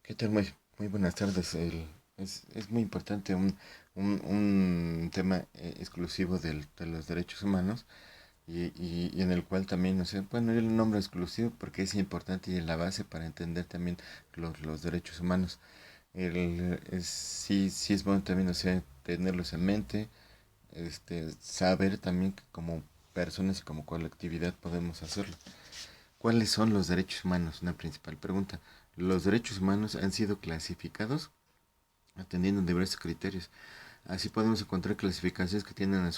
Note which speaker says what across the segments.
Speaker 1: ¿Qué tal? Muy buenas tardes. Es muy importante un tema exclusivo de los derechos humanos y en el cual también, no sé, bueno, yo lo nombro exclusivo porque es importante y es la base para entender también los derechos humanos. Sí es bueno también, no sé, tenerlos en mente, saber también que como personas y como colectividad podemos hacerlo. ¿Cuáles son los derechos humanos? Una principal pregunta. Los derechos humanos han sido clasificados atendiendo diversos criterios. Así podemos encontrar clasificaciones que tienen a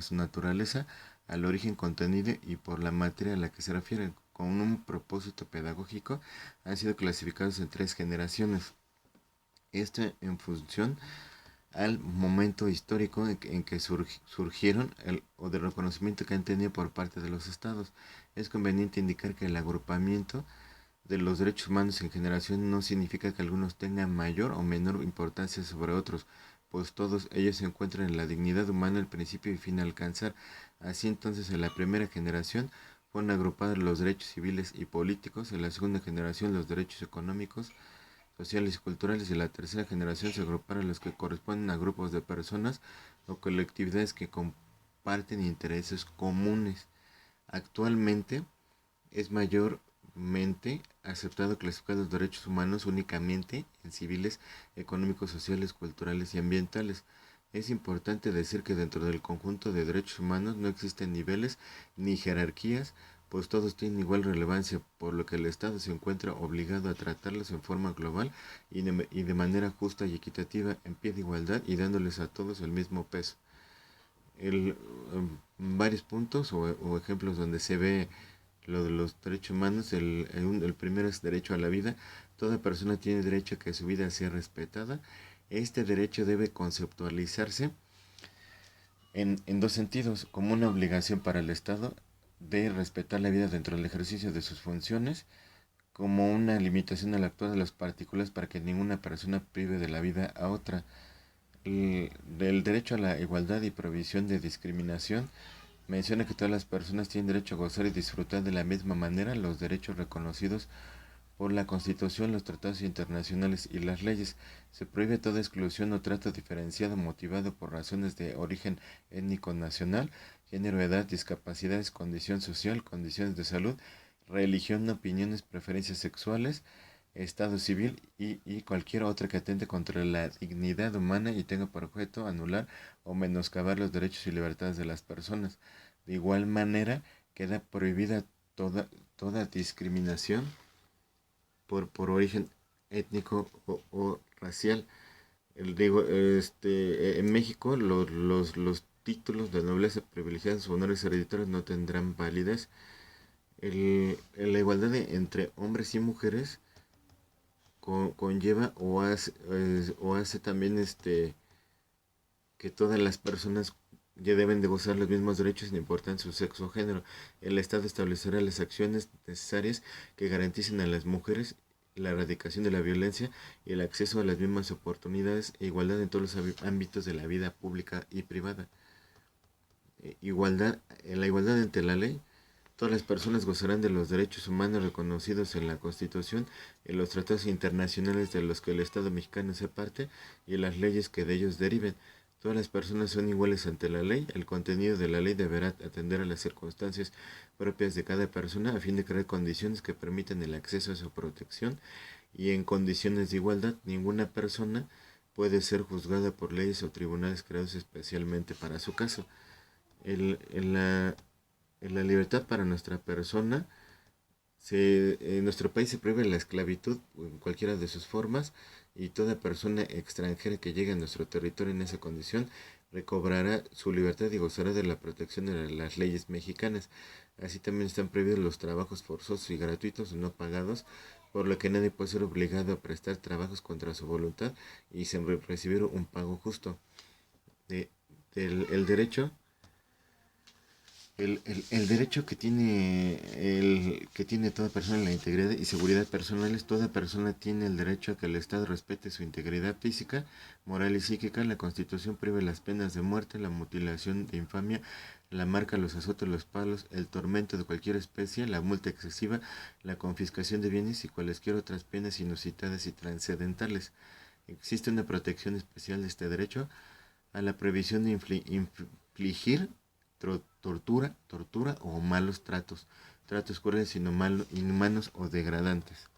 Speaker 1: su naturaleza, al origen contenido y por la materia a la que se refieren. Con un propósito pedagógico, han sido clasificados en tres generaciones. Esto en función al momento histórico en que surgieron o de reconocimiento que han tenido por parte de los estados. Es conveniente indicar que el agrupamiento de los derechos humanos en generación no significa que algunos tengan mayor o menor importancia sobre otros, pues todos ellos se encuentran en la dignidad humana, el principio y fin a alcanzar. Así entonces en la primera generación fueron agrupados los derechos civiles y políticos, en la segunda generación los derechos económicos, sociales y culturales, y en la tercera generación se agruparon los que corresponden a grupos de personas o colectividades que comparten intereses comunes. Actualmente es mayormente aceptado clasificar los derechos humanos únicamente en civiles, económicos, sociales, culturales y ambientales. Es importante decir que dentro del conjunto de derechos humanos no existen niveles ni jerarquías, pues todos tienen igual relevancia, por lo que el Estado se encuentra obligado a tratarlos en forma global y de manera justa y equitativa, en pie de igualdad y dándoles a todos el mismo peso. Varios puntos o ejemplos donde se ve lo de los derechos humanos. El primero es derecho a la vida. Toda persona tiene derecho a que su vida sea respetada. Este derecho debe conceptualizarse en dos sentidos, como una obligación para el Estado de respetar la vida dentro del ejercicio de sus funciones, como una limitación al actuar de los particulares para que ninguna persona prive de la vida a otra. Del derecho a la igualdad y prohibición de discriminación menciona que todas las personas tienen derecho a gozar y disfrutar de la misma manera los derechos reconocidos por la Constitución, los tratados internacionales y las leyes. Se prohíbe toda exclusión o trato diferenciado motivado por razones de origen étnico nacional, género, edad, discapacidades, condición social, condiciones de salud, religión, opiniones, preferencias sexuales, estado civil y cualquier otra que atente contra la dignidad humana y tenga por objeto anular o menoscabar los derechos y libertades de las personas. De igual manera, queda prohibida toda discriminación por origen étnico o racial. En México los títulos de nobleza privilegiados o honores hereditarios no tendrán validez. La igualdad entre hombres y mujeres conlleva o hace también que todas las personas ya deben de gozar los mismos derechos sin importar su sexo o género. El Estado establecerá las acciones necesarias que garanticen a las mujeres la erradicación de la violencia y el acceso a las mismas oportunidades e igualdad en todos los ámbitos de la vida pública y privada. La igualdad ante la ley. Todas las personas gozarán de los derechos humanos reconocidos en la Constitución, en los tratados internacionales de los que el Estado mexicano sea parte y en las leyes que de ellos deriven. Todas las personas son iguales ante la ley. El contenido de la ley deberá atender a las circunstancias propias de cada persona a fin de crear condiciones que permitan el acceso a su protección y en condiciones de igualdad. Ninguna persona puede ser juzgada por leyes o tribunales creados especialmente para su caso. El, en la en la libertad para nuestra persona. En nuestro país se prohíbe la esclavitud en cualquiera de sus formas y toda persona extranjera que llegue a nuestro territorio en esa condición recobrará su libertad y gozará de la protección de las leyes mexicanas. Así también están prohibidos los trabajos forzosos y gratuitos o no pagados, por lo que nadie puede ser obligado a prestar trabajos contra su voluntad y sin recibir un pago justo. De, el derecho el derecho que tiene toda persona en la integridad y seguridad personales. Toda persona tiene el derecho a que el Estado respete su integridad física, moral y psíquica. La Constitución prohíbe las penas de muerte, la mutilación de infamia, la marca, los azotes, los palos, el tormento de cualquier especie, la multa excesiva, la confiscación de bienes y cualesquier otras penas inusitadas y trascendentales. Existe una protección especial de este derecho a la prohibición de infligir tortura o malos tratos crueles, inhumanos o degradantes.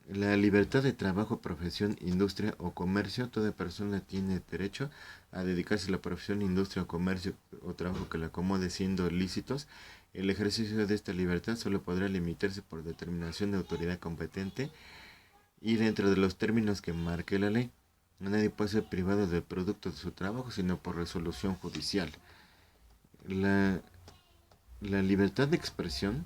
Speaker 1: La libertad de trabajo, profesión, industria o comercio. Toda persona tiene derecho a dedicarse a la profesión, industria o comercio o trabajo que le acomode siendo lícitos. El ejercicio de esta libertad solo podrá limitarse por determinación de autoridad competente y dentro de los términos que marque la ley. Nadie puede ser privado del producto de su trabajo sino por resolución judicial. La, la libertad de expresión.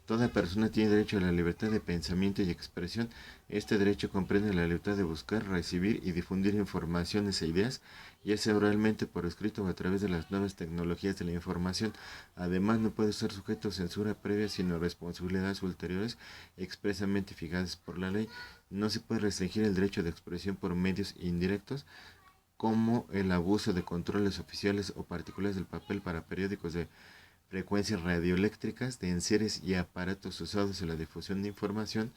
Speaker 1: Toda persona tiene derecho a la libertad de pensamiento y expresión. Este derecho comprende la libertad de buscar, recibir y difundir informaciones e ideas, ya sea oralmente, por escrito o a través de las nuevas tecnologías de la información. Además, no puede ser sujeto a censura previa, sino responsabilidades ulteriores expresamente fijadas por la ley. No se puede restringir el derecho de expresión por medios indirectos, como el abuso de controles oficiales o particulares del papel para periódicos de frecuencias radioeléctricas, de enseres y aparatos usados en la difusión de información,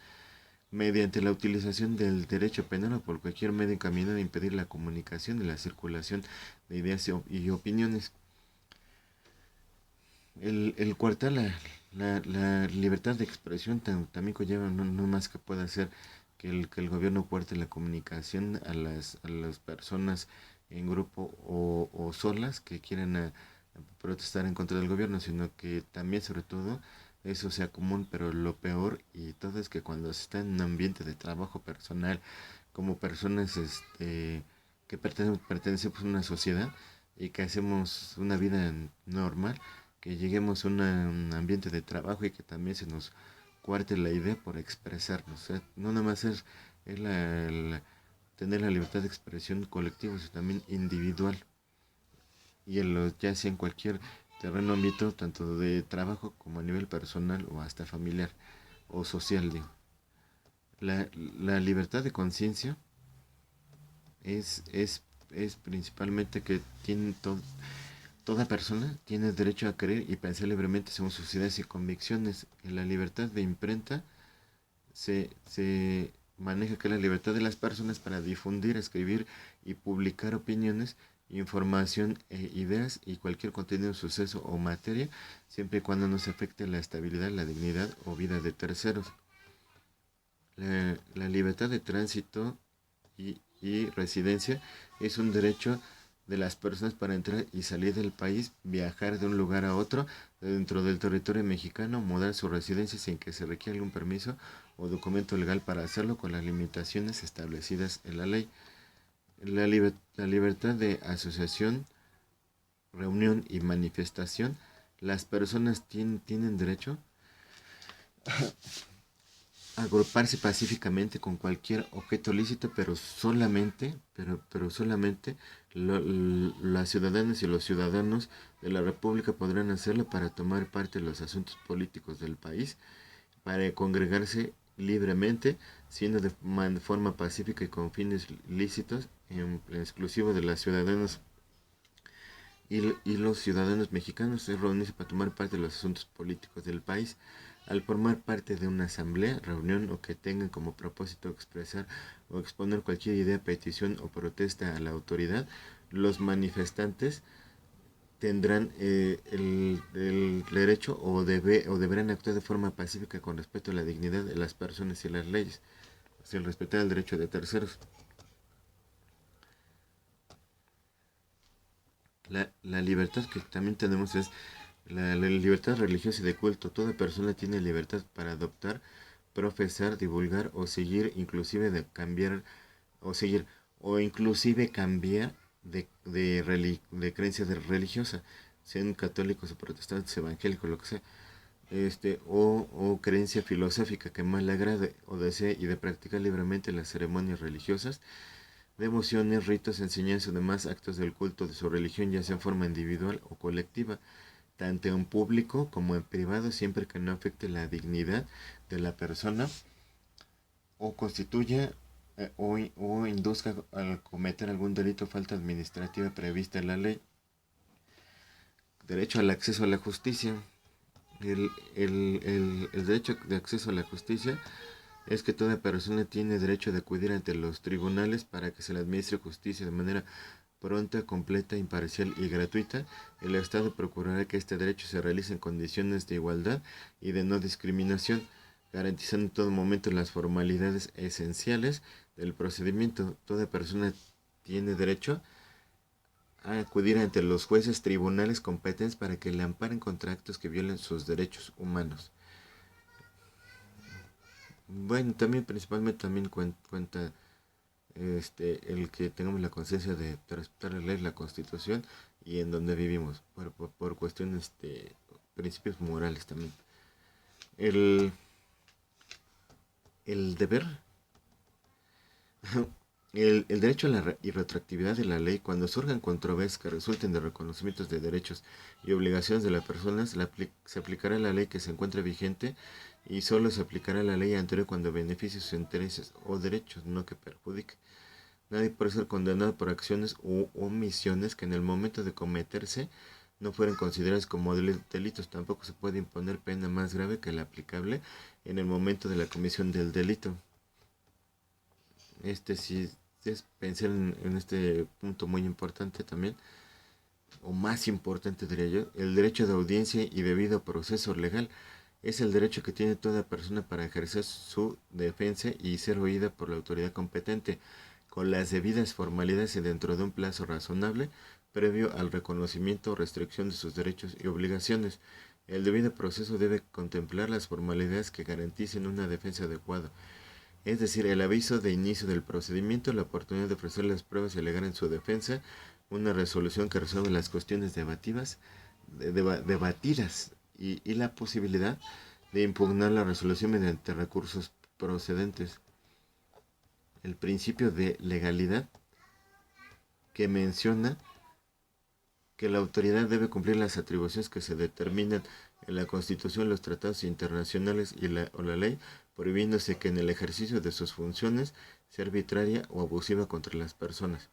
Speaker 1: mediante la utilización del derecho penal o por cualquier medio encaminado a impedir la comunicación y la circulación de ideas y opiniones. El coartar la libertad de expresión también conlleva no más que pueda hacer que el gobierno cuarte la comunicación a las personas en grupo o solas que quieran protestar en contra del gobierno, sino que también, sobre todo, eso sea común. Pero lo peor y todo es que cuando se está en un ambiente de trabajo personal, como personas que pertenecemos a una sociedad y que hacemos una vida normal, que lleguemos a un ambiente de trabajo y que también se nos cuarte la idea por expresarnos. O sea, no nada más es tener la libertad de expresión colectiva, sino también individual. Y ya sea en cualquier terreno ámbito, tanto de trabajo como a nivel personal o hasta familiar o social, digo. La libertad de conciencia es, es, es principalmente que toda persona tiene derecho a creer y pensar libremente según sus ideas y convicciones. En la libertad de imprenta se maneja que la libertad de las personas para difundir, escribir y publicar opiniones, información, ideas y cualquier contenido, suceso o materia, siempre y cuando no se afecte la estabilidad, la dignidad o vida de terceros. La libertad de tránsito y residencia es un derecho de las personas para entrar y salir del país, viajar de un lugar a otro dentro del territorio mexicano, mudar su residencia sin que se requiera algún permiso o documento legal para hacerlo, con las limitaciones establecidas en la ley. La libertad de asociación, reunión y manifestación. Las personas tienen derecho agruparse pacíficamente con cualquier objeto lícito, pero solamente las ciudadanas y los ciudadanos de la República podrán hacerlo para tomar parte en los asuntos políticos del país, para congregarse libremente, siendo de forma pacífica y con fines lícitos, en exclusivo de las ciudadanas y los ciudadanos mexicanos, es reunirse para tomar parte de los asuntos políticos del país. Al formar parte de una asamblea, reunión o que tengan como propósito expresar o exponer cualquier idea, petición o protesta a la autoridad, los manifestantes tendrán el derecho o deberán actuar de forma pacífica con respeto a la dignidad de las personas y las leyes, sin respetar el derecho de terceros. La libertad que también tenemos es la libertad religiosa y de culto. Toda persona tiene libertad para adoptar, profesar, divulgar o seguir, inclusive de cambiar o seguir, o inclusive cambiar de creencia religiosa, sean católicos o protestantes, evangélicos, lo que sea, o creencia filosófica que más le agrade o desee, y de practicar libremente las ceremonias religiosas, devociones, ritos, enseñanzas y demás actos del culto de su religión, ya sea en forma individual o colectiva, tanto en público como en privado, siempre que no afecte la dignidad de la persona o constituya o induzca a cometer algún delito o falta administrativa prevista en la ley. derecho al acceso a la justicia. El derecho de acceso a la justicia es que toda persona tiene derecho de acudir ante los tribunales para que se le administre justicia de manera pronta, completa, imparcial y gratuita. El Estado procurará que este derecho se realice en condiciones de igualdad y de no discriminación, garantizando en todo momento las formalidades esenciales del procedimiento. Toda persona tiene derecho a acudir ante los jueces tribunales competentes para que le amparen contra actos que violen sus derechos humanos. Bueno, también principalmente también cuenta el que tengamos la conciencia de respetar la ley, la constitución y en donde vivimos, por cuestiones de principios morales también. El, el deber, el derecho a la irretroactividad de la ley, cuando surjan controversias que resulten de reconocimientos de derechos y obligaciones de las personas, se aplicará la ley que se encuentre vigente y solo se aplicará la ley anterior cuando beneficie sus intereses o derechos, no que perjudique. Nadie puede ser condenado por acciones u omisiones que en el momento de cometerse no fueran consideradas como delitos. Tampoco se puede imponer pena más grave que la aplicable en el momento de la comisión del delito. Sí es pensar en este punto muy importante también, o más importante diría yo, el derecho de audiencia y debido proceso legal. Es el derecho que tiene toda persona para ejercer su defensa y ser oída por la autoridad competente, con las debidas formalidades y dentro de un plazo razonable, previo al reconocimiento o restricción de sus derechos y obligaciones. El debido proceso debe contemplar las formalidades que garanticen una defensa adecuada, es decir, el aviso de inicio del procedimiento, la oportunidad de ofrecer las pruebas y alegar en su defensa, una resolución que resuelve las cuestiones debatidas y la posibilidad de impugnar la resolución mediante recursos procedentes. El principio de legalidad que menciona que la autoridad debe cumplir las atribuciones que se determinan en la Constitución, los tratados internacionales o la ley, prohibiéndose que en el ejercicio de sus funciones sea arbitraria o abusiva contra las personas.